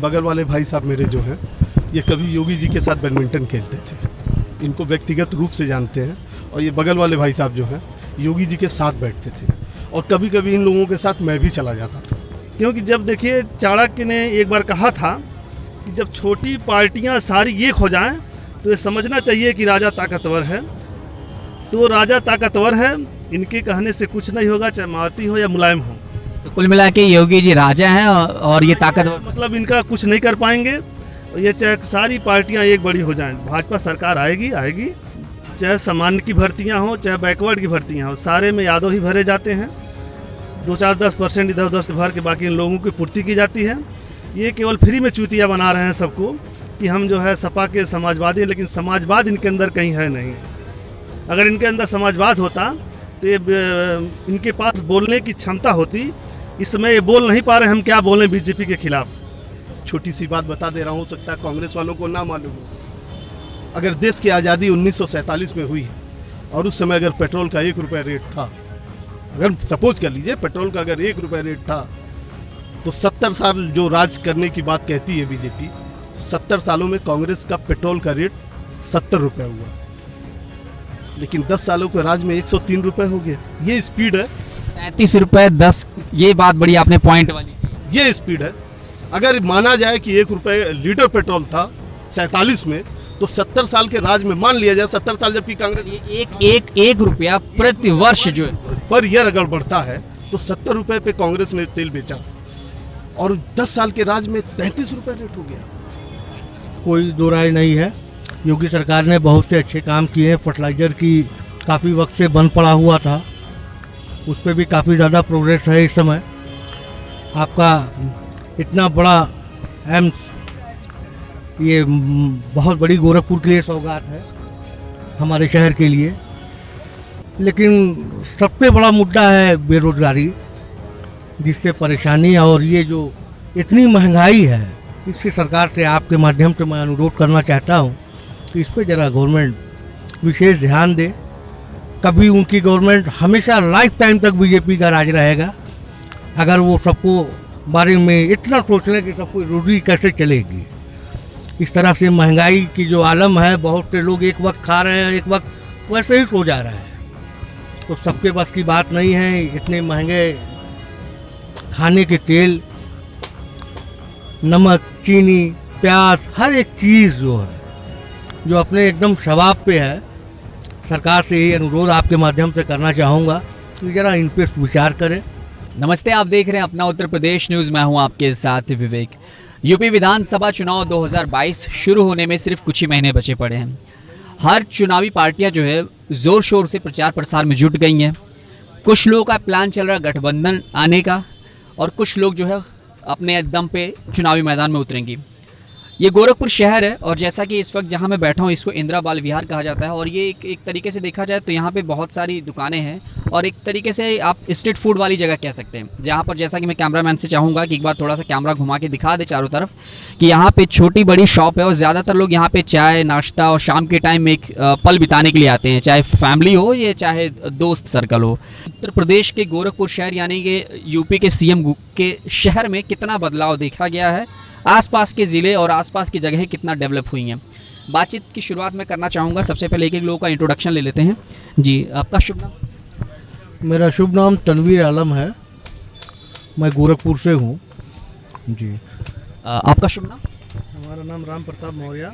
बगल वाले भाई साहब मेरे जो हैं ये कभी योगी जी के साथ बैडमिंटन खेलते थे, इनको व्यक्तिगत रूप से जानते हैं। और ये बगल वाले भाई साहब जो हैं योगी जी के साथ बैठते थे और कभी कभी इन लोगों के साथ मैं भी चला जाता था। क्योंकि जब देखिए चाणक्य ने एक बार कहा था कि जब छोटी पार्टियां सारी एक हो जाएं तो ये समझना चाहिए कि राजा ताकतवर है। तो राजा ताकतवर है, इनके कहने से कुछ नहीं होगा, चाहे मावती हो या मुलायम हो। तो कुल मिला के योगी जी राजा हैं और ये ताकतवर, मतलब इनका कुछ नहीं कर पाएंगे। ये चाहे सारी पार्टियां एक बड़ी हो जाएं, भाजपा सरकार आएगी, चाहे सामान्य की भर्तियां हो चाहे बैकवर्ड की भर्तियां हो, सारे में यादव ही भरे जाते हैं। 2-4-10% इधर उधर से भर के बाकी इन लोगों की पूर्ति की जाती है। ये केवल फ्री में चूतिया बना रहे हैं सबको कि हम जो है सपा के समाजवादी, लेकिन समाजवाद इनके अंदर कहीं है नहीं। अगर इनके अंदर समाजवाद होता तो ये इनके पास बोलने की क्षमता होती। इस समय ये बोल नहीं पा रहे हम क्या बोलें बीजेपी के खिलाफ। छोटी सी बात बता दे रहा हूँ, हो सकता है कांग्रेस वालों को ना मालूम हो। अगर देश की आज़ादी 1947 में हुई और उस समय अगर पेट्रोल का 1 रुपये रेट था, अगर सपोज कर लीजिए पेट्रोल का अगर 1 रुपये रेट था, तो 70 साल जो राज करने की बात कहती है बीजेपी, तो 70 सालों में कांग्रेस का पेट्रोल का रेट 70 रुपये हुआ, लेकिन 10 सालों के राज में 103 रुपये हो गया। ये स्पीड है। 33 रुपये 10, ये बात बड़ी आपने पॉइंट वाली। ये स्पीड है। अगर माना जाए कि 1 रुपये लीटर पेट्रोल था 47 में, तो 70 साल के राज में मान लिया जाए 70 साल जबकि कांग्रेस एक रुपया प्रति वर्ष जो है पर ईयर अगर बढ़ता है तो 70 रुपये पे कांग्रेस ने तेल बेचा और 10 साल के राज में 33 रुपये रेट हो गया। कोई दो राय नहीं है। योगी सरकार ने बहुत से अच्छे काम किए हैं। फर्टिलाइज़र की काफ़ी वक्त से बंद पड़ा हुआ था, उस पर भी काफ़ी ज़्यादा प्रोग्रेस है इस समय। आपका इतना बड़ा एम्स, ये बहुत बड़ी गोरखपुर के लिए सौगात है हमारे शहर के लिए। लेकिन सबसे बड़ा मुद्दा है बेरोजगारी, जिससे परेशानी। और ये जो इतनी महंगाई है, इससे सरकार से आपके माध्यम से मैं अनुरोध करना चाहता हूँ कि इस पर ज़रा गवर्नमेंट विशेष ध्यान दे। कभी उनकी गवर्नमेंट हमेशा लाइफ टाइम तक बीजेपी का राज रहेगा अगर वो सबको बारे में इतना सोच लें कि सबको रोजी कैसे चलेगी। इस तरह से महंगाई की जो आलम है, बहुत से लोग एक वक्त खा रहे हैं, एक वक्त वैसे ही सो जा रहा है, तो सबके बस की बात नहीं है। इतने महंगे खाने के तेल, नमक, चीनी, प्याज, हर एक चीज़ जो है जो अपने एकदम शवाब पे है। सरकार से यही अनुरोध आपके माध्यम से करना चाहूँगा कि ज़रा इन पर विचार करें। नमस्ते, आप देख रहे हैं अपना उत्तर प्रदेश न्यूज़। मैं हूं आपके साथ विवेक। यूपी विधानसभा चुनाव 2022 शुरू होने में सिर्फ कुछ ही महीने बचे पड़े हैं। हर चुनावी पार्टियां जो है ज़ोर शोर से प्रचार प्रसार में जुट गई हैं। कुछ लोगों का प्लान चल रहा है गठबंधन आने का, और कुछ लोग जो है अपने दम पे चुनावी मैदान में उतरेंगी। ये गोरखपुर शहर है और जैसा कि इस वक्त जहाँ मैं बैठा हूँ इसको इंदिरा बाल विहार कहा जाता है। और ये एक तरीके से देखा जाए तो यहाँ पे बहुत सारी दुकानें हैं और एक तरीके से आप स्ट्रीट फूड वाली जगह कह सकते हैं, जहाँ पर जैसा कि मैं कैमरामैन से चाहूँगा कि एक बार थोड़ा सा कैमरा घुमा के दिखा दे चारों तरफ कि यहाँ पे छोटी बड़ी शॉप है और ज़्यादातर लोग यहाँ पे चाय नाश्ता और शाम के टाइम में एक पल बिताने के लिए आते हैं, चाहे फैमिली हो या चाहे दोस्त सर्कल हो। उत्तर प्रदेश के गोरखपुर शहर यानी कि यूपी के सीएम के शहर में कितना बदलाव देखा गया है, आसपास के ज़िले और आसपास की जगहें कितना डेवलप हुई हैं। बातचीत की शुरुआत मैं करना चाहूँगा। सबसे पहले एक लोगों का इंट्रोडक्शन ले लेते हैं। जी, आपका शुभ नाम? मेरा शुभ नाम तनवीर आलम है, मैं गोरखपुर से हूँ। जी, आपका शुभ नाम? हमारा नाम राम प्रताप मौर्य,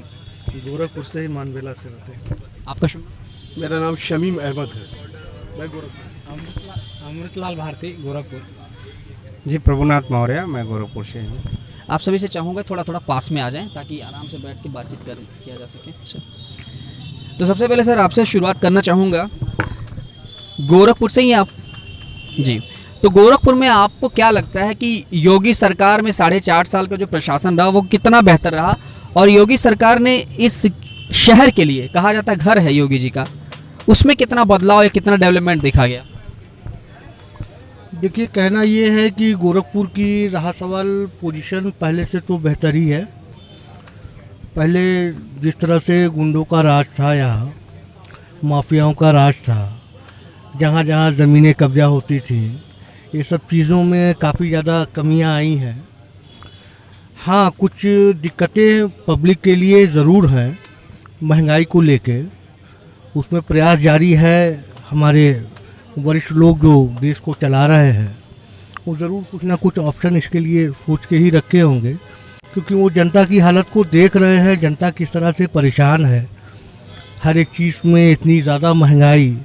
गोरखपुर से ही मानवेला से रहते हैं। आपका शुभ नाम? मेरा नाम शमीम अहमद है, मैं गोरखपुर। अमृतलाल भारती, गोरखपुर। जी, प्रभुनाथ मौर्य, मैं गोरखपुर से हूँ। आप सभी से चाहूँगा थोड़ा थोड़ा पास में आ जाएं ताकि आराम से बैठ के बातचीत किया जा सके। तो सबसे पहले सर आपसे शुरुआत करना चाहूँगा, गोरखपुर से ही आप? जी, तो गोरखपुर में आपको क्या लगता है कि योगी सरकार में 4.5 साल का जो प्रशासन रहा वो कितना बेहतर रहा, और योगी सरकार ने इस शहर के लिए, कहा जाता है घर है योगी जी का, उसमें कितना बदलाव या कितना डेवलपमेंट देखा गया? देखिए, कहना ये है कि गोरखपुर की रहा सवाल पोजीशन पहले से तो बेहतर ही है। पहले जिस तरह से गुंडों का राज था, यहाँ माफियाओं का राज था, जहाँ जहाँ ज़मीनें कब्जा होती थी, ये सब चीज़ों में काफ़ी ज़्यादा कमियाँ आई हैं। हाँ, कुछ दिक्कतें पब्लिक के लिए ज़रूर हैं महंगाई को लेके। उसमें प्रयास जारी है। हमारे वरिष्ठ लोग जो देश को चला रहे हैं वो ज़रूर कुछ ना कुछ ऑप्शन इसके लिए सोच के ही रखे होंगे, क्योंकि वो जनता की हालत को देख रहे हैं। जनता किस तरह से परेशान है, हर एक चीज़ में इतनी ज़्यादा महंगाई,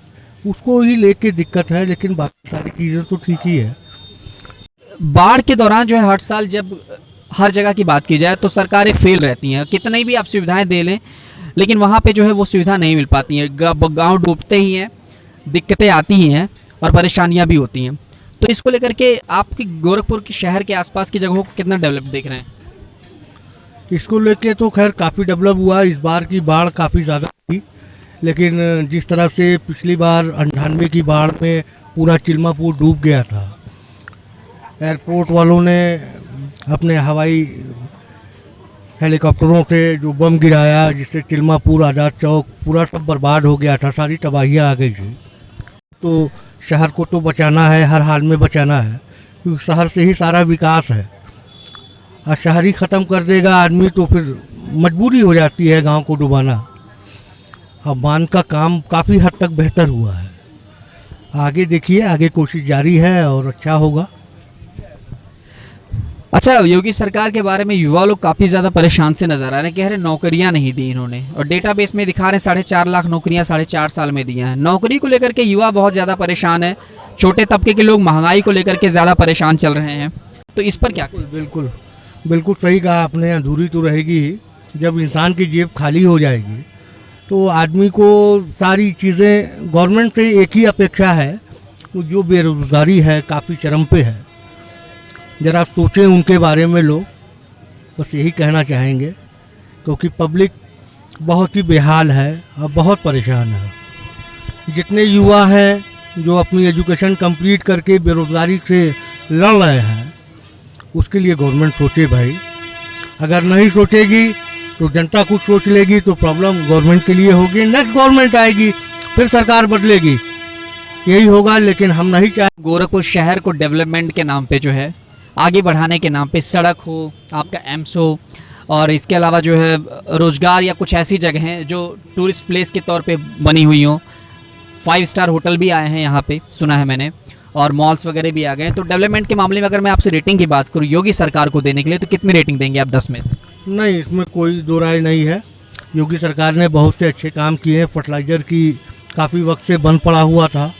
उसको ही लेके दिक्कत है। लेकिन बाकी सारी चीज़ें तो ठीक ही है। बाढ़ के दौरान जो है हर साल जब हर जगह की बात की जाए तो सरकारें फेल रहती हैं, कितनी भी आप सुविधाएं दे लें लेकिन वहाँ पे जो है वो सुविधा नहीं मिल पाती हैं। गांव डूबते ही हैं, दिक्कतें आती ही हैं और परेशानियां भी होती हैं। तो इसको लेकर के आपकी गोरखपुर के शहर के आसपास की जगहों को कितना डेवलप देख रहे हैं? इसको लेके तो खैर काफ़ी डेवलप हुआ। इस बार की बाढ़ काफ़ी ज़्यादा थी, लेकिन जिस तरह से पिछली बार 98 की बाढ़ में पूरा चिल्मापुर डूब गया था, एयरपोर्ट वालों ने अपने हवाई हेलीकॉप्टरों से जो बम गिराया, जिससे चिल्मापुर, आज़ाद चौक पूरा सब बर्बाद हो गया था, सारी तबाहियाँ आ गई थी। तो शहर को तो बचाना है, हर हाल में बचाना है, क्योंकि शहर से ही सारा विकास है। और शहर ही ख़त्म कर देगा आदमी तो फिर मजबूरी हो जाती है गांव को डुबाना। अब बांध का काम काफ़ी हद तक बेहतर हुआ है। आगे देखिए, आगे कोशिश जारी है और अच्छा होगा। अच्छा, योगी सरकार के बारे में युवा लोग काफ़ी ज़्यादा परेशान से नजर आ रहे हैं, कह रहे नौकरियां नहीं दी इन्होंने, और डेटाबेस में दिखा रहे हैं 4.5 लाख नौकरियां 4.5 साल में दी हैं। नौकरी को लेकर के युवा बहुत ज़्यादा परेशान है, छोटे तबके के लोग महंगाई को लेकर के ज़्यादा परेशान चल रहे हैं। तो इस पर क्या? बिल्कुल बिल्कुल सही कहा आपने। अधूरी तो रहेगी ही। जब इंसान की जेब खाली हो जाएगी तो आदमी को सारी चीज़ें, गवर्नमेंट से एक ही अपेक्षा है, जो बेरोज़गारी है काफ़ी चरम पे है, ज़रा सोचें उनके बारे में लोग। बस यही कहना चाहेंगे, क्योंकि पब्लिक बहुत ही बेहाल है और बहुत परेशान है। जितने युवा हैं जो अपनी एजुकेशन कंप्लीट करके बेरोज़गारी से लड़ रहे हैं, उसके लिए गवर्नमेंट सोचे भाई। अगर नहीं सोचेगी तो जनता कुछ सोच लेगी तो प्रॉब्लम गवर्नमेंट के लिए होगी। नेक्स्ट गवर्नमेंट आएगी, फिर सरकार बदलेगी, यही होगा। लेकिन हम नहीं चाहते गोरखपुर शहर को डेवलपमेंट के नाम पे जो है, आगे बढ़ाने के नाम पे, सड़क हो, आपका एम्स हो, और इसके अलावा जो है रोज़गार या कुछ ऐसी जगह हैं जो टूरिस्ट प्लेस के तौर पे बनी हुई हों। 5 स्टार होटल भी आए हैं यहाँ पे, सुना है मैंने, और मॉल्स वगैरह भी आ गए हैं। तो डेवलपमेंट के मामले में अगर मैं आपसे रेटिंग की बात करूँ योगी सरकार को देने के लिए, तो कितनी रेटिंग देंगे आप 10 में से? नहीं, इसमें कोई दो राय नहीं है। योगी सरकार ने बहुत से अच्छे काम किए हैं। फर्टिलाइज़र की काफ़ी वक्त से बंद पड़ा हुआ था,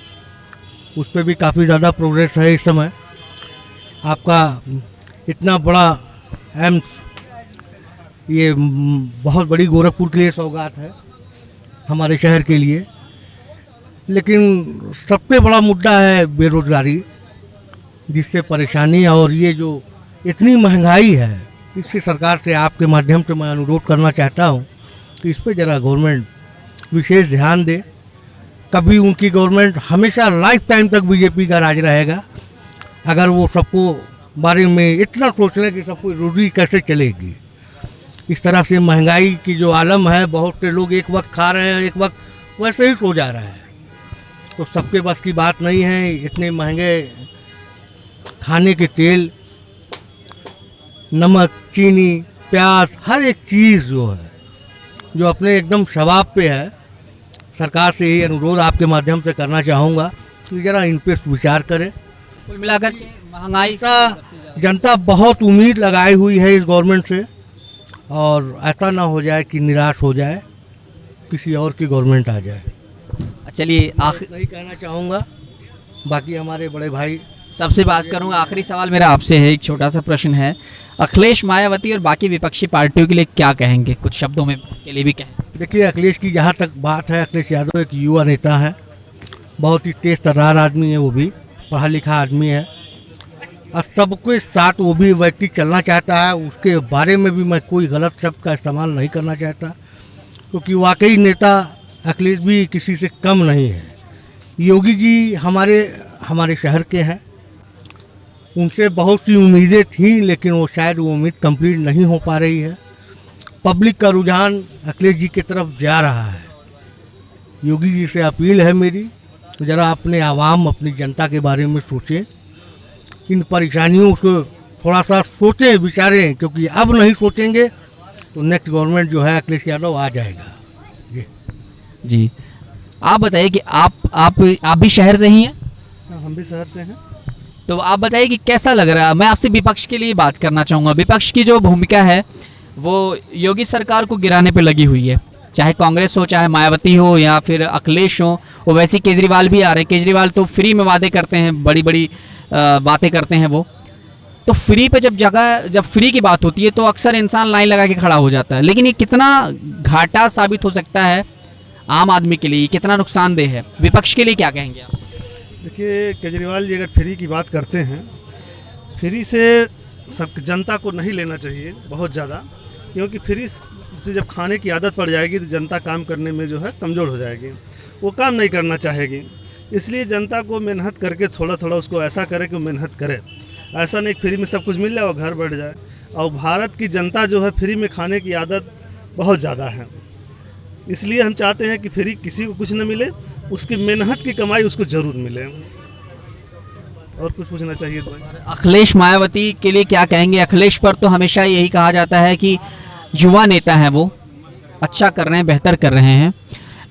उस पर भी काफ़ी ज़्यादा प्रोग्रेस है इस समय। आपका इतना बड़ा एम्स, ये बहुत बड़ी गोरखपुर के लिए सौगात है, हमारे शहर के लिए। लेकिन सबसे बड़ा मुद्दा है बेरोज़गारी, जिससे परेशानी, और ये जो इतनी महंगाई है, इससे सरकार से आपके माध्यम से मैं अनुरोध करना चाहता हूँ कि इस पर ज़रा गवर्नमेंट विशेष ध्यान दे। कभी उनकी गवर्नमेंट, हमेशा लाइफ टाइम तक बीजेपी का राज रहेगा। अगर वो सबको बारे में इतना सोच लें कि सबको रोजी कैसे चलेगी। इस तरह से महंगाई की जो आलम है, बहुत से लोग एक वक्त खा रहे हैं, एक वक्त वैसे ही सो जा रहा है। तो सबके बस की बात नहीं है। इतने महंगे खाने के तेल, नमक, चीनी, प्याज, हर एक चीज़ जो है, जो अपने एकदम शवाब पे है। सरकार से यही अनुरोध आपके माध्यम से करना चाहूँगा कि ज़रा इन पे विचार करें। कुल मिलाकर के महंगाई जनता बहुत उम्मीद लगाई हुई है इस गवर्नमेंट से, और ऐसा ना हो जाए कि निराश हो जाए, किसी और की गवर्नमेंट आ जाए। चलिए नहीं कहना चाहूँगा। बाकी हमारे बड़े भाई सबसे बात करूंगा। आखिरी सवाल मेरा आपसे है, एक छोटा सा प्रश्न है। अखिलेश, मायावती और बाकी विपक्षी पार्टियों के लिए क्या कहेंगे, कुछ शब्दों में के लिए भी कहें? देखिए, अखिलेश की जहाँ तक बात है, अखिलेश यादव एक युवा नेता है, बहुत ही तेज तर्रार आदमी है, वो भी पढ़ा लिखा आदमी है, और सबके साथ वो भी व्यक्ति चलना चाहता है। उसके बारे में भी मैं कोई गलत शब्द का इस्तेमाल नहीं करना चाहता, क्योंकि वाकई नेता अखिलेश भी किसी से कम नहीं है। योगी जी हमारे शहर के हैं, उनसे बहुत सी उम्मीदें थी, लेकिन वो शायद वो उम्मीद कंप्लीट नहीं हो पा रही है। पब्लिक का रुझान अखिलेश जी की तरफ जा रहा है। योगी जी से अपील है मेरी, ज़रा अपने आवाम, अपनी जनता के बारे में सोचें। इन परेशानियों को थोड़ा सा सोचें विचारें, क्योंकि अब नहीं सोचेंगे तो नेक्स्ट गवर्नमेंट जो है अखिलेश यादव आ जाएगा। जी जी, आप बताइए कि आप भी शहर से ही हैं, हाँ, हम भी शहर से हैं। तो आप बताइए कि कैसा लग रहा है। मैं आपसे विपक्ष के लिए बात करना चाहूँगा। विपक्ष की जो भूमिका है वो योगी सरकार को गिराने पे लगी हुई है, चाहे कांग्रेस हो, चाहे मायावती हो, या फिर अखिलेश हो। वो वैसे ही केजरीवाल भी आ रहे हैं। केजरीवाल तो फ्री में वादे करते हैं, बड़ी बड़ी बातें करते हैं वो। तो फ्री पे जब फ्री की बात होती है तो अक्सर इंसान लाइन लगा के खड़ा हो जाता है। लेकिन ये कितना घाटा साबित हो सकता है आम आदमी के लिए, कितना नुकसानदेह है, विपक्ष के लिए क्या कहेंगे आप? देखिए, केजरीवाल जी अगर फ्री की बात करते हैं, फ्री से सब जनता को नहीं लेना चाहिए बहुत ज़्यादा, क्योंकि फ्री से जब खाने की आदत पड़ जाएगी तो जनता काम करने में जो है कमज़ोर हो जाएगी, वो काम नहीं करना चाहेगी। इसलिए जनता को मेहनत करके थोड़ा थोड़ा उसको ऐसा करे कि वो मेहनत करे। ऐसा नहीं फ्री में सब कुछ मिल जाए और घर बढ़ जाए। और भारत की जनता जो है फ्री में खाने की आदत बहुत ज़्यादा है, इसलिए हम चाहते हैं कि फ्री किसी को कुछ न मिले, उसकी मेहनत की कमाई उसको ज़रूर मिले। और कुछ पूछना चाहिए तो भाई। अखिलेश मायावती के लिए क्या कहेंगे? अखिलेश पर तो हमेशा यही कहा जाता है कि युवा नेता हैं, वो अच्छा कर रहे हैं, बेहतर कर रहे हैं,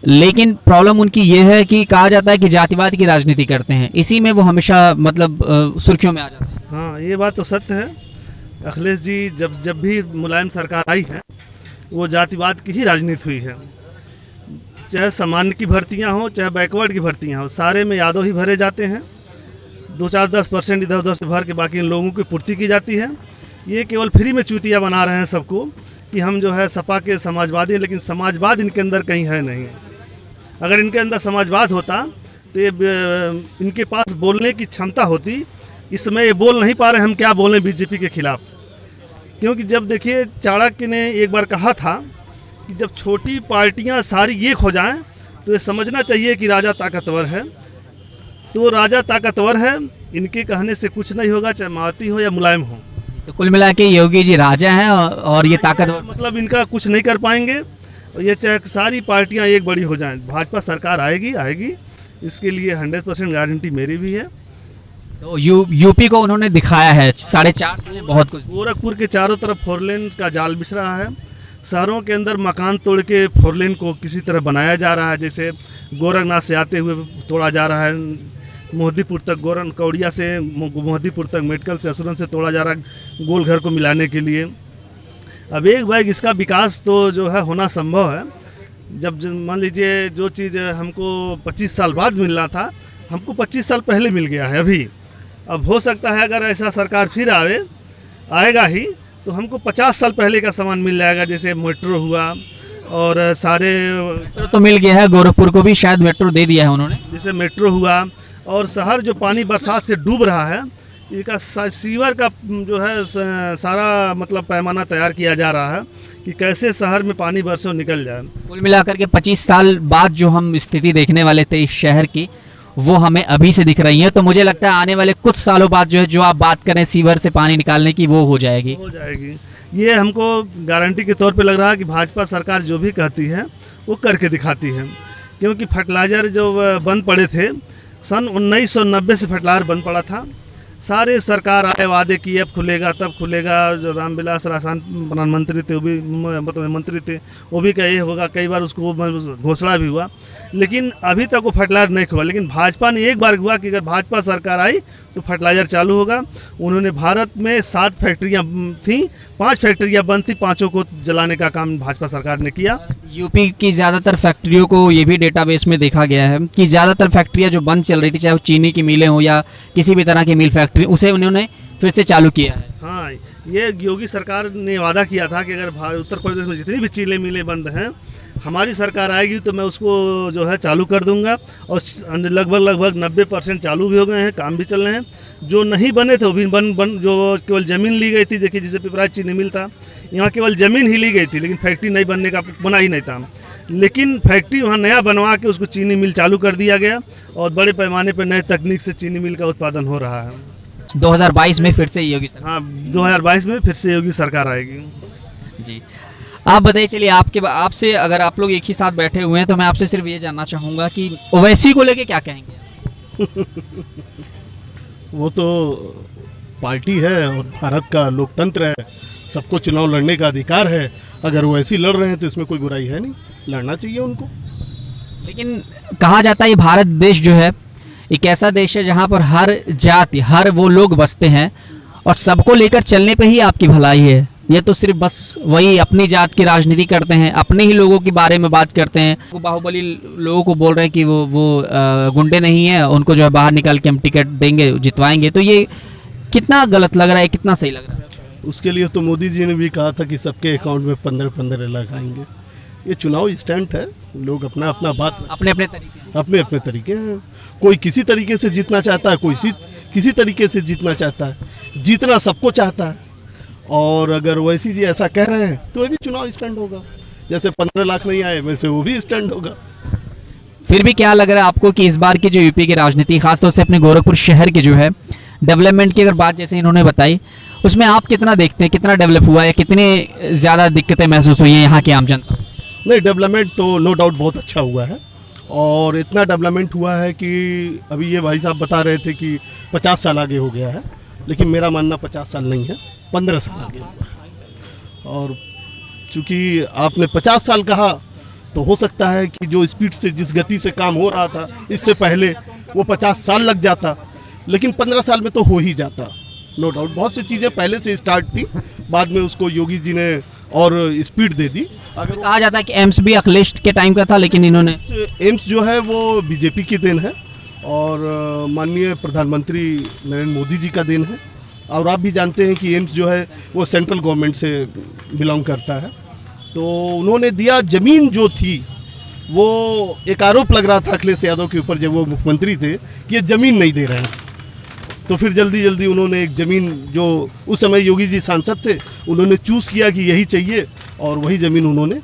लेकिन प्रॉब्लम उनकी ये है कि कहा जाता है कि जातिवाद की राजनीति करते हैं। इसी में वो हमेशा मतलब सुर्खियों में आ जाते हैं। हाँ, ये बात तो सत्य है। अखिलेश जी जब भी मुलायम सरकार आई है, वो जातिवाद की ही राजनीति हुई है। चाहे सामान्य की भर्तियाँ हों, चाहे बैकवर्ड की भर्तियाँ हों, सारे में यादव ही भरे जाते हैं। 2-4-10% इधर उधर से भर के बाकी इन लोगों की पूर्ति की जाती है। ये केवल फ्री में चूतिया बना रहे हैं सबको कि हम जो है सपा के समाजवादी हैं, लेकिन समाजवाद इनके अंदर कहीं है नहीं। अगर इनके अंदर समाजवाद होता तो ये इनके पास बोलने की क्षमता होती। इसमें ये बोल नहीं पा रहे हम क्या बोलें बीजेपी के खिलाफ, क्योंकि जब देखिए चाणक्य ने एक बार कहा था कि जब छोटी पार्टियां सारी एक हो जाएं तो ये समझना चाहिए कि राजा ताकतवर है। तो राजा ताकतवर है, इनके कहने से कुछ नहीं होगा, चाहे मायावती हो या मुलायम हो। तो कुल मिला के योगी जी राजा हैं और ये ताकतवर, मतलब इनका कुछ नहीं कर पाएंगे। ये चाहे सारी पार्टियां एक बड़ी हो जाएं, भाजपा सरकार आएगी, इसके लिए 100% गारंटी मेरी भी है। तो यूपी को उन्होंने दिखाया है 4.5 साल में बहुत कुछ। गोरखपुर के चारों तरफ 4 लेन का जाल बिछ रहा है। शहरों के अंदर मकान तोड़ के 4 लेन को किसी तरह बनाया जा रहा है। जैसे गोरखनाथ से आते हुए तोड़ा जा रहा है, मोहदीपुर तक, कौड़िया से मोहदीपुर तक, मेडकल से, असुरन से तोड़ा जा रहा है गोल घर को मिलाने के लिए। अब एक बैग इसका विकास तो जो है होना संभव है। जब मान लीजिए जो चीज़ हमको 25 साल बाद मिलना था, हमको 25 साल पहले मिल गया है अभी। अब हो सकता है अगर ऐसा सरकार फिर आएगा ही तो हमको 50 साल पहले का सामान मिल जाएगा। जैसे मेट्रो हुआ और सारे मेट्रो तो मिल गया है, गोरखपुर को भी शायद मेट्रो दे दिया है उन्होंने। जैसे मेट्रो हुआ, और शहर जो पानी बरसात से डूब रहा है, इसका सीवर का जो है सारा मतलब पैमाना तैयार किया जा रहा है कि कैसे शहर में पानी बरसों निकल जाए। कुल मिलाकर के 25 साल बाद जो हम स्थिति देखने वाले थे इस शहर की, वो हमें अभी से दिख रही है। तो मुझे लगता है आने वाले कुछ सालों बाद जो है, जो आप बात करें सीवर से पानी निकालने की, वो हो जाएगी। ये हमको गारंटी के तौर पे लग रहा है कि भाजपा सरकार जो भी कहती है वो करके दिखाती है। क्योंकि फर्टिलाइज़र जो बंद पड़े थे, सन 1990 से फर्टिलाइज़र बंद पड़ा था। सारे सरकार आए, वादे किए अब खुलेगा तब खुलेगा। जो रामविलास पासवान प्रधानमंत्री थे, वो भी मतलब मंत्री थे, वो भी कहे होगा, कई बार उसको घोषणा भी हुआ, लेकिन अभी तक वो फर्टिलाइज़र नहीं हुआ। लेकिन भाजपा ने एक बार हुआ कि अगर भाजपा सरकार आई तो फर्टिलाइज़र चालू होगा। उन्होंने भारत में 7 फैक्ट्रियाँ थीं, 5 फैक्ट्रियाँ बंद थी, 5 को जलाने का काम भाजपा सरकार ने किया। यूपी की ज़्यादातर फैक्ट्रियों को ये भी डेटाबेस में देखा गया है कि ज़्यादातर फैक्ट्रियाँ जो बंद चल रही थी, चाहे वो चीनी की मिलें हो या किसी भी तरह की मिल फैक्ट्री, उसे उन्होंने फिर से चालू किया है। हाँ, ये योगी सरकार ने वादा किया था कि अगर उत्तर प्रदेश में जितनी भी चीनी मिलें बंद हैं, हमारी सरकार आएगी तो मैं उसको जो है चालू कर दूंगा। और लगभग 90% चालू भी हो गए हैं, काम भी चल रहे हैं। जो नहीं बने थे वो भी बन जो केवल ज़मीन ली गई थी, देखिए जैसे पिपराइच चीनी मिल था, यहाँ केवल ज़मीन ही ली गई थी, लेकिन फैक्ट्री नहीं बनने का बना ही नहीं था। लेकिन फैक्ट्री वहाँ नया बनवा के उसको चीनी मिल चालू कर दिया गया और बड़े पैमाने पर नए तकनीक से चीनी मिल का उत्पादन हो रहा है। 2022 में फिर से योगी सरकार। हाँ, 2022 में फिर से योगी सरकार आएगी। जी, आप बताइए। चलिए, आपसे अगर आप लोग एक ही साथ बैठे हुए हैं तो मैं आपसे सिर्फ ये जानना चाहूँगा कि ओवैसी को लेके क्या कहेंगे? वो तो पार्टी है और भारत का लोकतंत्र है, सबको चुनाव लड़ने का अधिकार है। अगर वो ऐसे ही लड़ रहे हैं तो इसमें कोई बुराई है नहीं, लड़ना चाहिए उनको। लेकिन कहा जाता है ये भारत देश जो है एक ऐसा देश है जहाँ पर हर जाति, हर वो लोग बसते हैं और सबको लेकर चलने पे ही आपकी भलाई है। ये तो सिर्फ बस वही अपनी जात की राजनीति करते हैं, अपने ही लोगों के बारे में बात करते हैं। वो बाहुबली लोगों को बोल रहे हैं कि वो गुंडे नहीं है, उनको जो है बाहर निकाल के हम टिकट देंगे, जितवाएंगे। तो ये कितना गलत लग रहा है, कितना सही लग रहा है? उसके लिए तो मोदी जी ने भी कहा था कि सबके अकाउंट में 15-15 लाख आएंगे। ये चुनाव स्टंट है, लोग अपना अपना बात अपने अपने तरीके। अपने अपने तरीके हैं। कोई किसी तरीके से जीतना चाहता है, कोई किसी तरीके से जीतना चाहता है। जीतना सबको चाहता है, और अगर वैसी जी ऐसा कह रहे हैं तो ये भी चुनाव स्टंट होगा। जैसे 15 लाख नहीं आए वैसे वो भी स्टंट होगा। फिर भी क्या लग रहा है आपको कि इस बार की जो यूपी की राजनीति, खासतौर से अपने गोरखपुर शहर की जो है डेवलपमेंट की अगर बात जैसे इन्होंने बताई, उसमें आप कितना देखते हैं, कितना डेवलप हुआ है, कितनी ज़्यादा दिक्कतें महसूस हुई हैं यहाँ की आम जनता? नहीं, डेवलपमेंट तो नो डाउट बहुत अच्छा हुआ है, और इतना डेवलपमेंट हुआ है कि अभी ये भाई साहब बता रहे थे कि 50 साल आगे हो गया है, लेकिन मेरा मानना 50 साल नहीं है, 15 साल आगे हुआ है। और चूँकि आपने 50 साल कहा तो हो सकता है कि जो स्पीड से, जिस गति से काम हो रहा था इससे पहले, वो 50 साल लग जाता, लेकिन 15 साल में तो हो ही जाता। नो डाउट बहुत सी चीज़ें पहले से स्टार्ट थी, बाद में उसको योगी जी ने और स्पीड दे दी। अगर कहा जाता है कि एम्स भी अखिलेश के टाइम का था, लेकिन इन्होंने एम्स जो है वो बीजेपी की देन है और माननीय प्रधानमंत्री नरेंद्र मोदी जी का देन है। और आप भी जानते हैं कि एम्स जो है वो सेंट्रल गवर्नमेंट से बिलोंग करता है। तो उन्होंने दिया, ज़मीन जो थी वो एक आरोप लग रहा था अखिलेश यादव के ऊपर जब वो मुख्यमंत्री थे कि ये ज़मीन नहीं दे रहे हैं। तो फिर जल्दी जल्दी उन्होंने एक ज़मीन, जो उस समय योगी जी सांसद थे, उन्होंने चूज़ किया कि यही चाहिए, और वही ज़मीन उन्होंने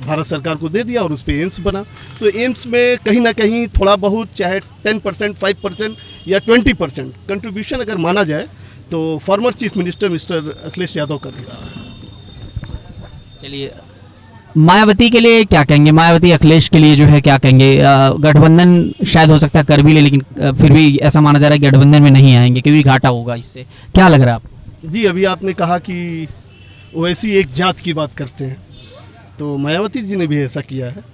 भारत सरकार को दे दिया और उस पर एम्स बना। तो एम्स में कहीं ना कहीं थोड़ा बहुत, चाहे 10%, 5% या 20% कंट्रीब्यूशन अगर माना जाए, तो former chief minister mister Akhilesh Yadav का भी रहा है। चलिए, मायावती के लिए क्या कहेंगे? मायावती अखिलेश के लिए जो है क्या कहेंगे? गठबंधन शायद हो सकता है कर भी ले, लेकिन फिर भी ऐसा माना जा रहा है कि गठबंधन में नहीं आएंगे क्योंकि घाटा होगा इससे। क्या लग रहा है आपको? जी, अभी आपने कहा कि वो ऐसी एक जात की बात करते हैं, तो मायावती जी ने भी ऐसा किया है।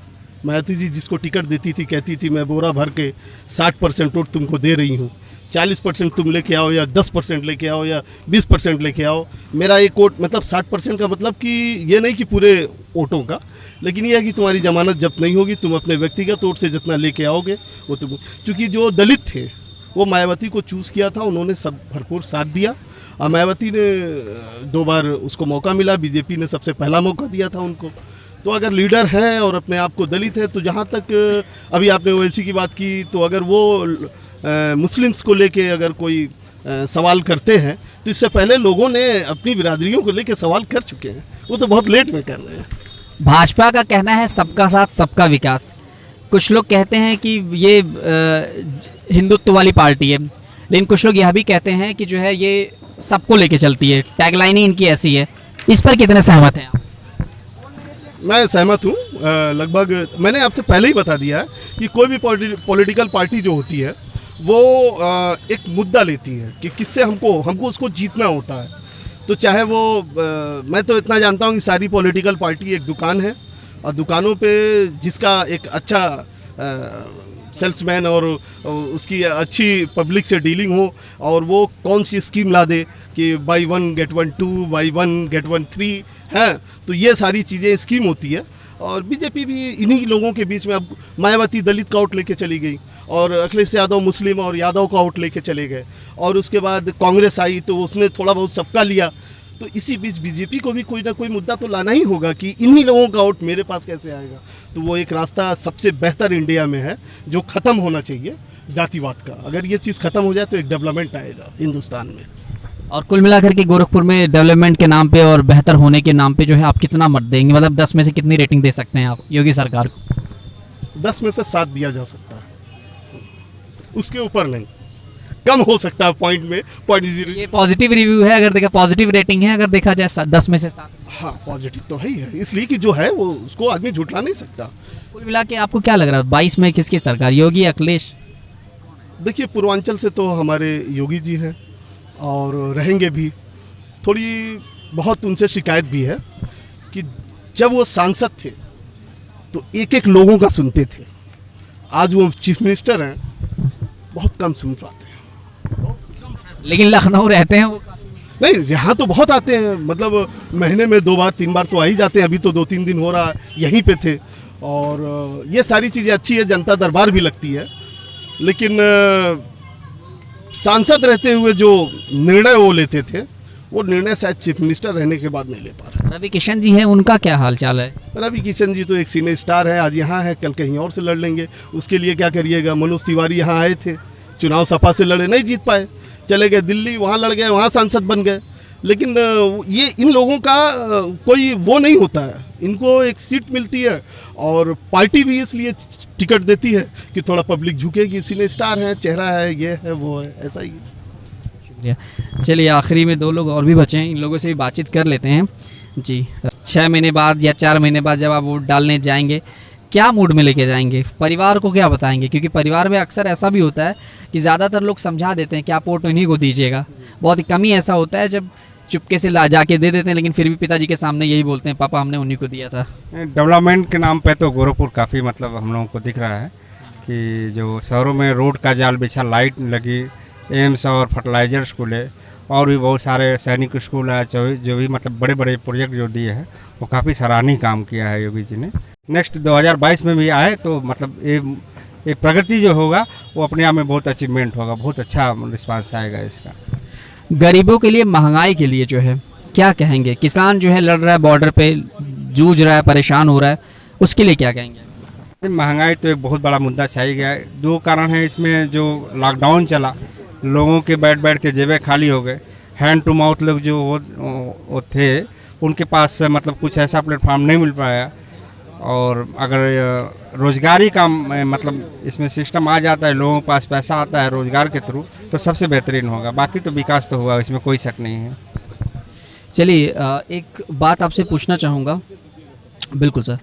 मायावती जी जिसको टिकट देती थी, कहती थी मैं बोरा भर के 60% वोट तुमको दे रही हूँ, 40% तुम लेके आओ या 10% लेके आओ या 20% लेके आओ, मेरा एक वोट, मतलब 60% का मतलब कि ये नहीं कि पूरे वोटों का, लेकिन यह है कि तुम्हारी जमानत जब्त नहीं होगी, तुम अपने व्यक्तिगत वोट से जितना लेके आओगे वो तुम। चूँकि जो दलित थे वो मायावती को चूज़ किया था, उन्होंने सब भरपूर साथ दिया, और मायावती ने 2 बार उसको मौका मिला, बीजेपी ने सबसे पहला मौका दिया था उनको। तो अगर लीडर है और अपने आप को दलित है, तो जहाँ तक अभी आपने ओवैसी की बात की, तो अगर वो मुस्लिम्स को लेके अगर कोई सवाल करते हैं, तो इससे पहले लोगों ने अपनी बिरादरियों को लेके सवाल कर चुके हैं, वो तो बहुत लेट में कर रहे हैं। भाजपा का कहना है सबका साथ सबका विकास। कुछ लोग कहते हैं कि ये हिंदुत्व वाली पार्टी है, लेकिन कुछ लोग यह भी कहते हैं कि जो है ये सबको लेके चलती है, टैगलाइन ही इनकी ऐसी है। इस पर कितने सहमत हैं आप? मैं सहमत हूँ। लगभग मैंने आपसे पहले ही बता दिया है कि कोई भी पॉलिटिकल पार्टी जो होती है वो एक मुद्दा लेती है कि किससे हमको उसको जीतना होता है। तो चाहे वो मैं तो इतना जानता हूँ कि सारी पॉलिटिकल पार्टी एक दुकान है, और दुकानों पे जिसका एक अच्छा सेल्समैन और उसकी अच्छी पब्लिक से डीलिंग हो, और वो कौन सी स्कीम ला दे कि बाई 1 गेट 1 2, बाई 1 गेट 1 3 है, तो ये सारी चीज़ें स्कीम होती है। और बीजेपी भी इन्हीं लोगों के बीच में, अब मायावती दलित का वोट लेके चली गई, और अखिलेश यादव मुस्लिम और यादव का वोट लेके चले गए, और उसके बाद कांग्रेस आई तो उसने थोड़ा बहुत सबका लिया। तो इसी बीच बीजेपी को भी कोई ना कोई मुद्दा तो लाना ही होगा कि इन्हीं लोगों का वोट मेरे पास कैसे आएगा। तो वो एक रास्ता सबसे बेहतर इंडिया में है जो ख़त्म होना चाहिए, जातिवाद का। अगर ये चीज़ ख़त्म हो जाए तो एक डेवलपमेंट आएगा हिंदुस्तान में। और कुल मिलाकर के गोरखपुर में डेवलपमेंट के नाम पे और बेहतर होने के नाम पे जो है आप कितना मत देंगे? मतलब 10 में से कितनी रेटिंग दे सकते हैं आप योगी सरकार को? 10 में से 7 दिया जा सकता है, उसके ऊपर नहीं, कम हो सकता है पॉइंट में 0.0। ये पॉजिटिव रिव्यू है, अगर देखा पॉजिटिव रेटिंग है, अगर देखा जाए 10 में से 7। हाँ, पॉजिटिव तो है ही है, इसलिए कि जो है वो उसको आदमी झुठला नहीं सकता। कुल मिला के आपको क्या लग रहा है 22 में किसकी सरकार, योगी अखिलेश? देखिए, पूर्वांचल से तो हमारे योगी जी हैं, और रहेंगे भी। थोड़ी बहुत उनसे शिकायत भी है कि जब वो सांसद थे तो एक एक लोगों का सुनते थे, आज वो चीफ मिनिस्टर हैं, बहुत कम सुन पाते हैं। लेकिन लखनऊ रहते हैं वो नहीं, यहाँ तो बहुत आते हैं, मतलब महीने में 2 बार 3 बार तो आ ही जाते हैं। अभी तो 2-3 दिन हो रहा है, यहीं पे थे। और ये सारी चीज़ें अच्छी है, जनता दरबार भी लगती है। लेकिन सांसद रहते हुए जो निर्णय वो लेते थे, वो निर्णय शायद चीफ मिनिस्टर रहने के बाद नहीं ले पा रहे। रवि किशन जी हैं, उनका क्या हाल चाल है? रवि किशन जी तो एक सिने स्टार है, आज यहाँ है, कल कहीं और से लड़ लेंगे। उसके लिए क्या करिएगा? मनोज तिवारी यहाँ आए थे, चुनाव सपा से लड़े, नहीं जीत पाए, चले गए दिल्ली, वहाँ लड़ गए, वहाँ सांसद बन गए। लेकिन ये इन लोगों का कोई वो नहीं होता है, इनको एक सीट मिलती है और पार्टी भी इसलिए टिकट देती है कि थोड़ा पब्लिक झुकेगी, सिने स्टार है, चेहरा है, ये है, वो है, ऐसा ही। शुक्रिया। चलिए आखिरी में 2 लोग और भी बचे हैं, इन लोगों से भी बातचीत कर लेते हैं जी। 6 महीने बाद या 4 महीने बाद जब आप वोट डालने जाएंगे, क्या मूड में लेके जाएंगे? परिवार को क्या बताएंगे? क्योंकि परिवार में अक्सर ऐसा भी होता है कि ज़्यादातर लोग समझा देते हैं कि आप वोट इन्हीं को दीजिएगा। बहुत कम ही ऐसा होता है जब चुपके से ला जाके दे देते हैं, लेकिन फिर भी पिताजी के सामने यही बोलते हैं, पापा हमने उन्हीं को दिया था। डेवलपमेंट के नाम पे तो गोरखपुर काफ़ी मतलब हम लोगों को दिख रहा है कि जो शहरों में रोड का जाल बिछा, लाइट लगी, एम्स और फर्टिलाइजर्स खुले, और भी बहुत सारे सैनिक स्कूल है, जो भी मतलब बड़े बड़े प्रोजेक्ट जो दिए हैं, वो काफ़ी सराहनीय काम किया है योगी जी ने। नेक्स्ट 2022 में भी आए तो मतलब ये प्रगति जो होगा वो अपने आप में बहुत अचीवमेंट होगा, बहुत अच्छा रिस्पांस आएगा इसका। गरीबों के लिए, महंगाई के लिए जो है क्या कहेंगे? किसान जो है लड़ रहा है, बॉर्डर पे जूझ रहा है, परेशान हो रहा है, उसके लिए क्या कहेंगे? महंगाई तो एक बहुत बड़ा मुद्दा छाई गया है। 2 कारण है इसमें। जो लॉकडाउन चला, लोगों के बैठ बैठ के जेबें खाली हो गए। हैंड टू माउथ लोग जो वो थे, उनके पास मतलब कुछ ऐसा प्लेटफॉर्म नहीं मिल पाया। और अगर रोजगारी का मतलब इसमें सिस्टम आ जाता है, लोगों के पास पैसा आता है रोजगार के थ्रू, तो सबसे बेहतरीन होगा। बाकी तो विकास तो हुआ, इसमें कोई शक नहीं है। चलिए एक बात आपसे पूछना चाहूँगा। बिल्कुल सर,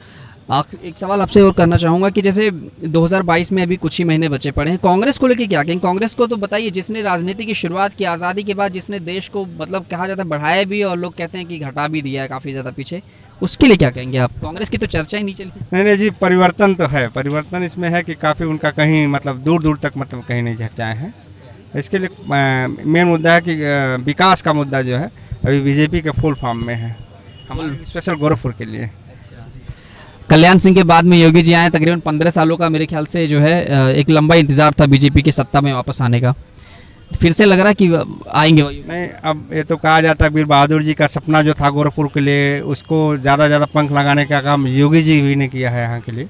एक सवाल आपसे और करना चाहूँगा कि जैसे 2022 में अभी कुछ ही महीने बचे पड़े हैं, कांग्रेस को लेके क्या कहेंगे? कांग्रेस को तो बताइए, जिसने राजनीति की शुरुआत की आज़ादी के बाद, जिसने देश को मतलब कहा जाता है बढ़ाया भी और लोग कहते हैं कि घटा भी दिया है काफ़ी ज़्यादा पीछे, उसके लिए क्या कहेंगे आप? कांग्रेस की तो चर्चा ही नहीं चली। नहीं जी, परिवर्तन तो है। परिवर्तन इसमें है कि काफ़ी उनका कहीं मतलब दूर दूर तक मतलब कहीं नहीं झकचाए हैं। इसके लिए मेन मुद्दा है कि विकास का मुद्दा जो है अभी बीजेपी के फुल फॉर्म में है, हमारे स्पेशल गोरखपुर के लिए। कल्याण सिंह के बाद में योगी जी आए, तकरीबन 15 सालों का मेरे ख्याल से जो है एक लंबा इंतजार था बीजेपी की सत्ता में वापस आने का। फिर से लग रहा है कि आएंगे वो? नहीं, अब ये तो कहा जाता है वीर बहादुर जी का सपना जो था गोरखपुर के लिए, उसको ज़्यादा पंख लगाने का काम योगी जी भी ने किया है यहाँ के लिए,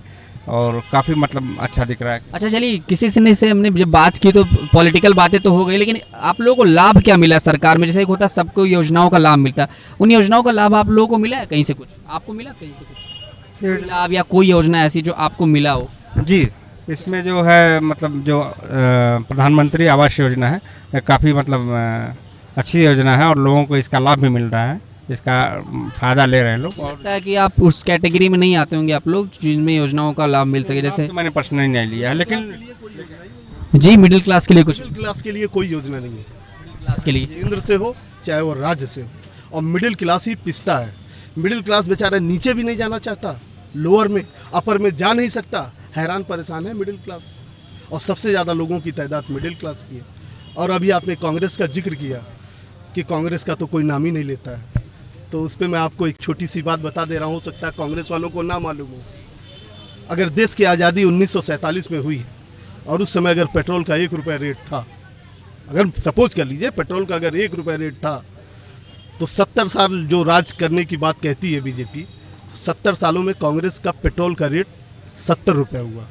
और काफ़ी मतलब अच्छा दिख रहा है। अच्छा चलिए, किसी से हमने जब बात की तो पॉलिटिकल बातें तो हो गई, लेकिन आप लोगों को लाभ क्या मिला सरकार में? जैसे एक होता है सबको योजनाओं का लाभ मिलता है, उन योजनाओं का लाभ आप लोगों को मिला है? कहीं से कुछ आपको मिला? कहीं से कुछ लाभ या कोई योजना ऐसी जो आपको मिला हो? जी, इसमें जो है मतलब जो प्रधानमंत्री आवास योजना है, काफ़ी मतलब अच्छी योजना है और लोगों को इसका लाभ भी मिल रहा है, इसका फ़ायदा ले रहे हैं लोग। और लगता है कि आप उस कैटेगरी में नहीं आते होंगे आप लोग जिनमें योजनाओं का लाभ मिल सके? जैसे तो मैंने पर्सनली नहीं लिया है, लेकिन जी मिडिल क्लास के लिए कुछ? मिडिल क्लास के लिए कोई योजना नहीं है। मिडिल क्लास के लिए केंद्र से हो चाहे वो राज्य से हो, और मिडिल क्लास ही पिसता है। मिडिल क्लास बेचारा नीचे भी नहीं जाना चाहता, लोअर में अपर में जा नहीं सकता, हैरान परेशान है मिडिल क्लास। और सबसे ज़्यादा लोगों की तादाद मिडिल क्लास की है। और अभी आपने कांग्रेस का जिक्र किया कि कांग्रेस का तो कोई नाम ही नहीं लेता है, तो उस पर मैं आपको एक छोटी सी बात बता दे रहा हूँ, हो सकता है कांग्रेस वालों को ना मालूम हो। अगर देश की आज़ादी 1947 में हुई और उस समय अगर पेट्रोल का 1 रुपये रेट था, अगर सपोज कर लीजिए पेट्रोल का अगर 1 रुपये रेट था, तो 70 साल जो राज करने की बात कहती है बीजेपी, 70 सालों में कांग्रेस का पेट्रोल का रेट 70 रुपये हुआ,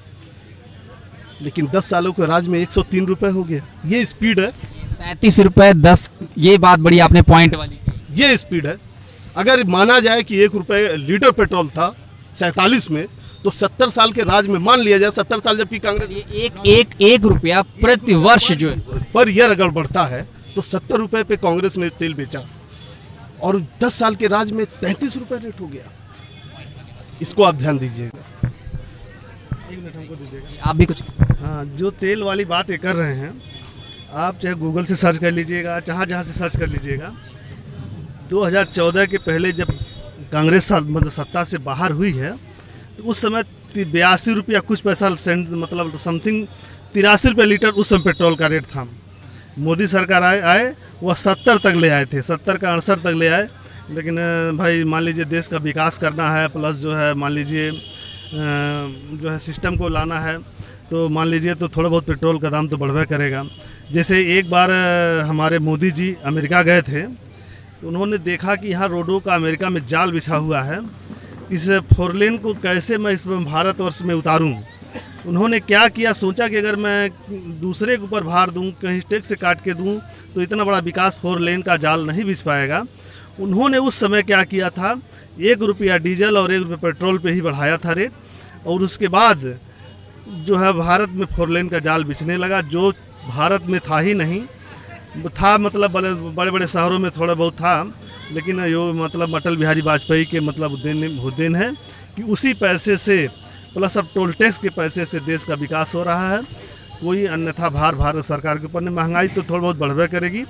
लेकिन 10 सालों के राज में 103 रुपये हो गया। ये स्पीड है। 35 रुपये 10, ये बात बड़ी आपने पॉइंट वाली। ये स्पीड है। अगर माना जाए कि 1 रुपये लीटर पेट्रोल था 47 में, तो 70 साल के राज में मान लिया जाए 70 साल जबकि कांग्रेस एक रुपया प्रति वर्ष जो है पर ईयर अगर बढ़ता है, तो 70 रुपये पे कांग्रेस ने तेल बेचा और 10 साल के राज में 33 रुपये रेट हो गया। इसको आप ध्यान दीजिएगा। आप भी कुछ? हाँ, जो तेल वाली बात ये कर रहे हैं, आप चाहे गूगल से सर्च कर लीजिएगा, जहाँ जहाँ से सर्च कर लीजिएगा, 2014 के पहले जब कांग्रेस मतलब सत्ता से बाहर हुई है तो उस समय 82 रुपया कुछ पैसा सेंट, मतलब समथिंग 83 रुपये लीटर उस समय पेट्रोल का रेट था। मोदी सरकार आए वह 70 तक ले आए थे, 70 का 68 तक ले आए। लेकिन भाई मान लीजिए देश का विकास करना है, प्लस जो है मान लीजिए जो है सिस्टम को लाना है, तो मान लीजिए तो थोड़ा बहुत पेट्रोल का दाम तो बढ़वे करेगा। जैसे एक बार हमारे मोदी जी अमेरिका गए थे तो उन्होंने देखा कि यहाँ रोडों का अमेरिका में जाल बिछा हुआ है, इस 4 लेन को कैसे मैं इस भारतवर्ष में उतारूँ। उन्होंने क्या किया, सोचा कि अगर मैं दूसरे के ऊपर भार दूं, कहीं टैक्स से काट के दूं तो इतना बड़ा विकास 4 लेन का जाल नहीं बिछ पाएगा। उन्होंने उस समय क्या किया था, 1 रुपया डीजल और 1 रुपया पेट्रोल पे ही बढ़ाया था रेट, और उसके बाद जो है भारत में 4 लेन का जाल बिछने लगा, जो भारत में था ही नहीं था। मतलब बड़े बड़े शहरों में थोड़ा बहुत था, लेकिन यो मतलब अटल बिहारी वाजपेयी के मतलब देन है कि उसी पैसे से प्लस अब टोल टैक्स के पैसे से देश का विकास हो रहा है। कोई अन्यथा भार भारत सरकार के ऊपर नहीं। महंगाई तो थोड़ा बहुत बढ़वे करेगी।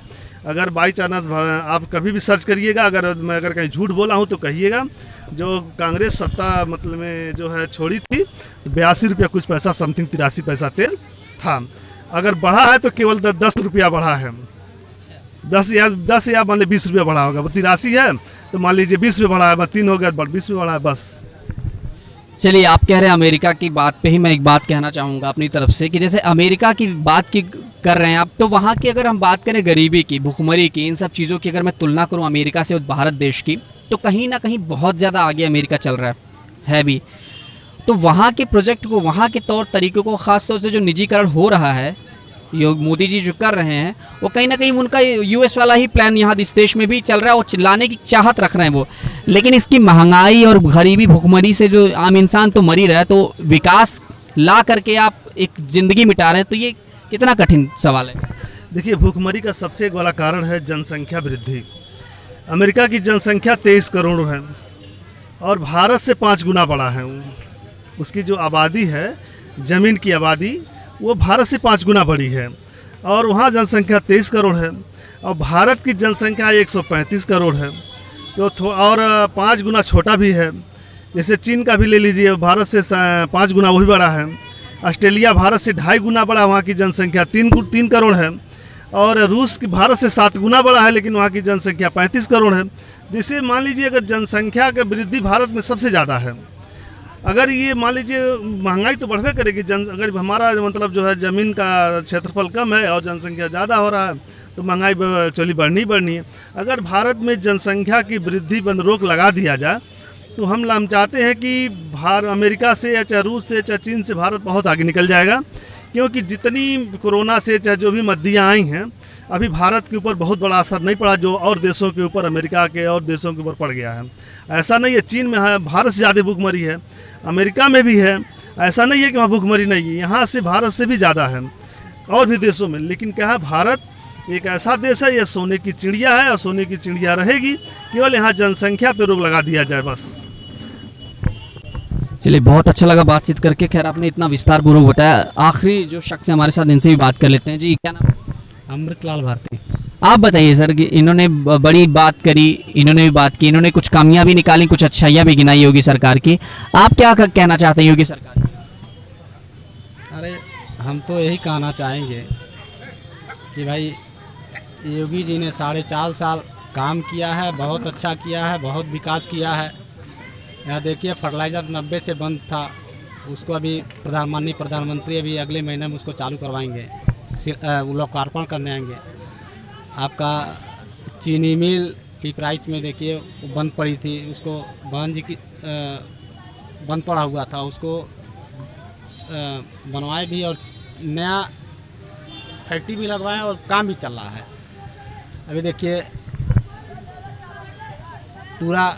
अगर बाई चांस आप कभी भी सर्च करिएगा, अगर कहीं झूठ बोला हूँ तो कहिएगा। जो कांग्रेस सत्ता मतलब में जो है छोड़ी थी, 82 रुपया कुछ पैसा समथिंग 83 पैसा तेल था। अगर बढ़ा है तो केवल 10 रुपया बढ़ा है, 10 या मान लीजिए 20 रुपया बढ़ा होगा। 83 है तो मान लीजिए 20 रुपये बढ़ा है, 3 हो गया 20 रुपये बढ़ा है बस। चलिए, आप कह रहे हैं अमेरिका की बात पे ही मैं एक बात कहना चाहूँगा अपनी तरफ से कि जैसे अमेरिका की बात की कर रहे हैं आप, तो वहाँ की अगर हम बात करें गरीबी की, भुखमरी की, इन सब चीज़ों की अगर मैं तुलना करूँ अमेरिका से और भारत देश की, तो कहीं ना कहीं बहुत ज़्यादा आगे अमेरिका चल रहा है भी। तो वहाँ के प्रोजेक्ट को, वहाँ के तौर तरीक़ों को, ख़ासतौर से जो निजीकरण हो रहा है, यो मोदी जी जो कर रहे हैं, वो कहीं ना कहीं उनका यूएस वाला ही प्लान यहाँ इस देश में भी चल रहा है और चिल्लाने की चाहत रख रहे हैं वो। लेकिन इसकी महंगाई और गरीबी भुखमरी से जो आम इंसान तो मर ही रहा है, तो विकास ला करके आप एक ज़िंदगी मिटा रहे हैं, तो ये कितना कठिन सवाल है। देखिए, भूखमरी का सबसे बड़ा कारण है जनसंख्या वृद्धि। अमेरिका की जनसंख्या 23 करोड़ है और भारत से 5 गुना बड़ा है। उसकी जो आबादी है, ज़मीन की आबादी, वो भारत से 5 गुना बड़ी है और वहाँ जनसंख्या 23 करोड़ है और भारत की जनसंख्या 135 करोड़ है, तो और 5 गुना छोटा भी है। जैसे चीन का भी ले लीजिए, भारत से 5 गुना वही बड़ा है। ऑस्ट्रेलिया भारत से 2.5 गुना बड़ा, वहाँ की जनसंख्या 3 करोड़ है। और रूस की भारत से 7 गुना बड़ा है, लेकिन वहाँ की जनसंख्या 35 करोड़ है। जैसे मान लीजिए अगर जनसंख्या का वृद्धि भारत में सबसे ज़्यादा है, अगर ये मान लीजिए महंगाई तो बढ़वे करेगी। अगर हमारा मतलब जो है ज़मीन का क्षेत्रफल कम है और जनसंख्या ज़्यादा हो रहा है तो महंगाई एक्चुअली बढ़नी है। अगर भारत में जनसंख्या की वृद्धि बंद रोक लगा दिया जाए तो हम चाहते हैं कि अमेरिका से या चाहे रूस से चाहे चीन से भारत बहुत आगे निकल जाएगा, क्योंकि जितनी कोरोना से चाहे जो भी मद्दियाँ आई हैं, अभी भारत के ऊपर बहुत बड़ा असर नहीं पड़ा जो और देशों के ऊपर, अमेरिका के और देशों के ऊपर पड़ गया है। ऐसा नहीं है चीन में है भारत से ज़्यादा भूखमरी है, अमेरिका में भी है। ऐसा नहीं है कि वहाँ भूखमरी नहीं है, यहाँ से भारत से भी ज़्यादा है और भी देशों में। लेकिन क्या है, भारत एक ऐसा देश है, यह सोने की चिड़िया है और सोने की चिड़िया रहेगी, केवल यहाँ जनसंख्या पर रोक लगा दिया जाए बस। चलिए, बहुत अच्छा लगा बातचीत करके। खैर, आपने इतना विस्तारपूर्वक बताया। आखिरी जो शख्स है हमारे साथ, इनसे भी बात कर लेते हैं। जी, क्या नाम? अमृतलाल भारती। आप बताइए सर कि इन्होंने बड़ी बात करी, इन्होंने भी बात की, इन्होंने कुछ खामियां भी निकाली, कुछ अच्छाइयाँ भी गिनाई योगी सरकार की। आप क्या कहना चाहते हैं योगी सरकार की? अरे, हम तो यही कहना चाहेंगे कि भाई योगी जी ने 4.5 साल काम किया है, बहुत अच्छा किया है, बहुत विकास किया है। यहाँ देखिए, फर्टिलाइज़र 90 से बंद था, उसको अभी माननीय प्रधानमंत्री अभी अगले महीने में उसको चालू करवाएंगे, लोकार्पण करने आएंगे। आपका चीनी मिल की प्राइस में देखिए वो बंद पड़ी थी, उसको बहन जी की बंद पड़ा हुआ था, उसको बनवाए भी और नया फैक्ट्री भी लगवाए और काम भी चल रहा है। अभी देखिए, पूरा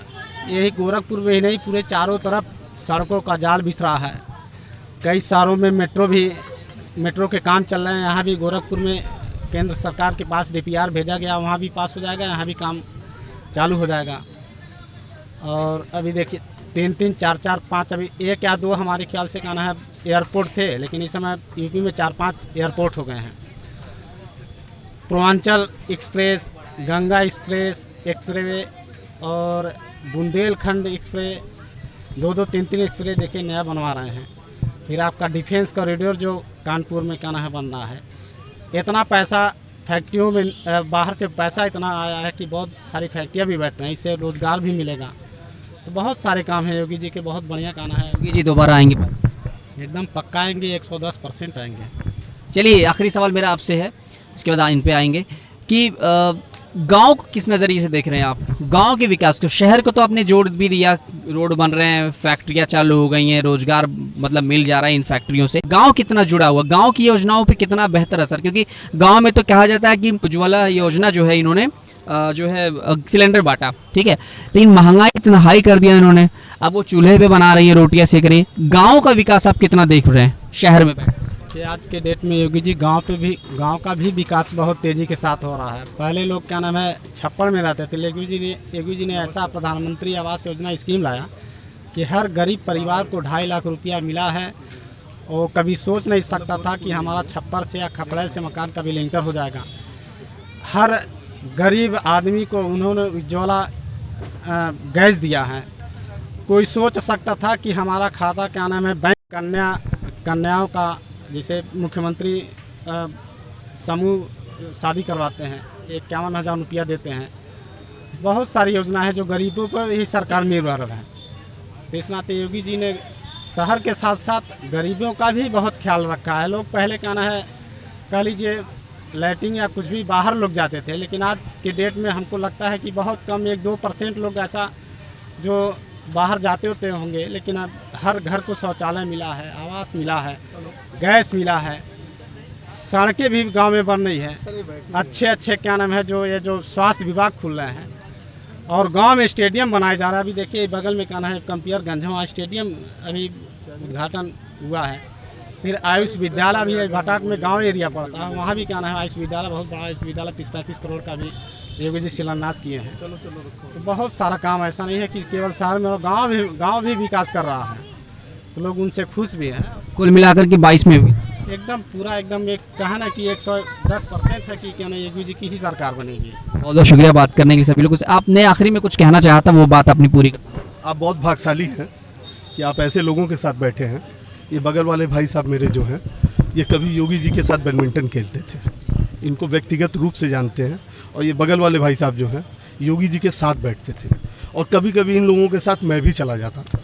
यही गोरखपुर में ही नहीं, पूरे चारों तरफ सड़कों का जाल बिछ रहा है। कई शहरों में मेट्रो के काम चल रहे हैं। यहाँ भी गोरखपुर में केंद्र सरकार के पास DPR भेजा गया, वहाँ भी पास हो जाएगा, यहाँ भी काम चालू हो जाएगा। और अभी देखिए 3-3, 4-4, 5, अभी 1 या 2 हमारे ख्याल से कहना है एयरपोर्ट थे, लेकिन इस समय यूपी में 4-5 एयरपोर्ट हो गए हैं। पूर्वांचल एक्सप्रेस, गंगा एक्सप्रेस और बुंदेलखंड एक्सप्रेस, 2-2, 3-3 एक्सप्रेस देखिए नया बनवा रहे हैं। फिर आपका डिफेंस कॉरिडोर जो कानपुर में क्या है बन रहा है। इतना पैसा फैक्ट्रियों में बाहर से पैसा इतना आया है कि बहुत सारी फैक्ट्रियाँ भी बैठ रही हैं, इससे रोज़गार भी मिलेगा। तो बहुत सारे काम हैं योगी जी के, बहुत बढ़िया काम है। योगी जी दोबारा आएंगे? एकदम पक्का आएंगे, 110% आएंगे। चलिए आखिरी सवाल मेरा आपसे है, इसके बाद इन पे आएंगे कि गांव को किस नज़रिए से देख रहे हैं आप? गांव के विकास को, शहर को तो आपने जोड़ भी दिया, रोड बन रहे हैं, फैक्ट्रियां चालू हो गई हैं, रोजगार मतलब मिल जा रहा है इन फैक्ट्रियों से। गांव कितना जुड़ा हुआ, गांव की योजनाओं पे कितना बेहतर असर? क्योंकि गांव में तो कहा जाता है कि उज्ज्वला योजना जो है इन्होंने जो है सिलेंडर बांटा, ठीक है, लेकिन महंगाई इतना हाई कर दिया इन्होंने, अब वो चूल्हे पे बना रही है, रोटियां सेक रही है। गाँव का विकास आप कितना देख रहे हैं शहर में बैठ? कि आज के डेट में योगी जी गांव का भी विकास बहुत तेज़ी के साथ हो रहा है। पहले लोग क्या नाम है छप्पड़ में रहते थे, योगी जी ने ऐसा प्रधानमंत्री आवास योजना स्कीम लाया कि हर गरीब परिवार को 2.5 लाख रुपया मिला है। और कभी सोच नहीं सकता था कि हमारा छप्पड़ से या खपड़े से मकान कभी लिंटर हो जाएगा। हर गरीब आदमी को उन्होंने उज्ज्वला गैस दिया है। कोई सोच सकता था कि हमारा खाता क्या नाम है बैंक कन्याओं का, जैसे मुख्यमंत्री समूह शादी करवाते हैं, 51,000 रुपया देते हैं। बहुत सारी योजना है जो गरीबों पर ही सरकार निर्भर है। तो इस नाते योगी जी ने शहर के साथ साथ गरीबों का भी बहुत ख्याल रखा है। लोग पहले क्या ना है कह लीजिए लैट्रिन या कुछ भी बाहर लोग जाते थे, लेकिन आज के डेट में हमको लगता है कि बहुत कम 1-2% लोग ऐसा जो बाहर जाते होते होंगे, लेकिन अब हर घर को शौचालय मिला है, आवास मिला है, गैस मिला है, सड़कें भी गांव में बन रही है, अच्छे क्या नाम है जो स्वास्थ्य विभाग खुल रहे हैं, और गांव में स्टेडियम बनाया जा रहा है। अभी देखिए बगल में क्या नाम है कंपियरगंज, वहाँ स्टेडियम अभी उद्घाटन हुआ है। फिर आयुष विद्यालय भी है, घाटाट में गाँव एरिया पड़ता है, वहाँ भी क्या नाम है आयुष विद्यालय, बहुत बड़ा आयुष विद्यालय 30-35 करोड़ का भी योगी जी शिलान्यास किए हैं। तो बहुत सारा काम ऐसा नहीं है कि केवल शहर में, गांव भी विकास कर रहा है, तो लोग उनसे खुश भी हैं। कुल मिलाकर के 22 में एकदम पूरा एकदम एक कहा ना कि 110% है कि क्या ना योगी जी की ही सरकार बनेगी। बहुत बहुत शुक्रिया बात करने के लिए सभी लोगों से। आपने आखिरी में कुछ कहना चाहा था, वो बात अपनी पूरी कर। आप बहुत भाग्यशाली हैं कि आप ऐसे लोगों के साथ बैठे हैं। ये बगल वाले भाई साहब मेरे जो हैं, ये कभी योगी जी के साथ बैडमिंटन खेलते थे, इनको व्यक्तिगत रूप से जानते हैं। और ये बगल वाले भाई साहब जो हैं योगी जी के साथ बैठते थे, और कभी कभी इन लोगों के साथ मैं भी चला जाता था।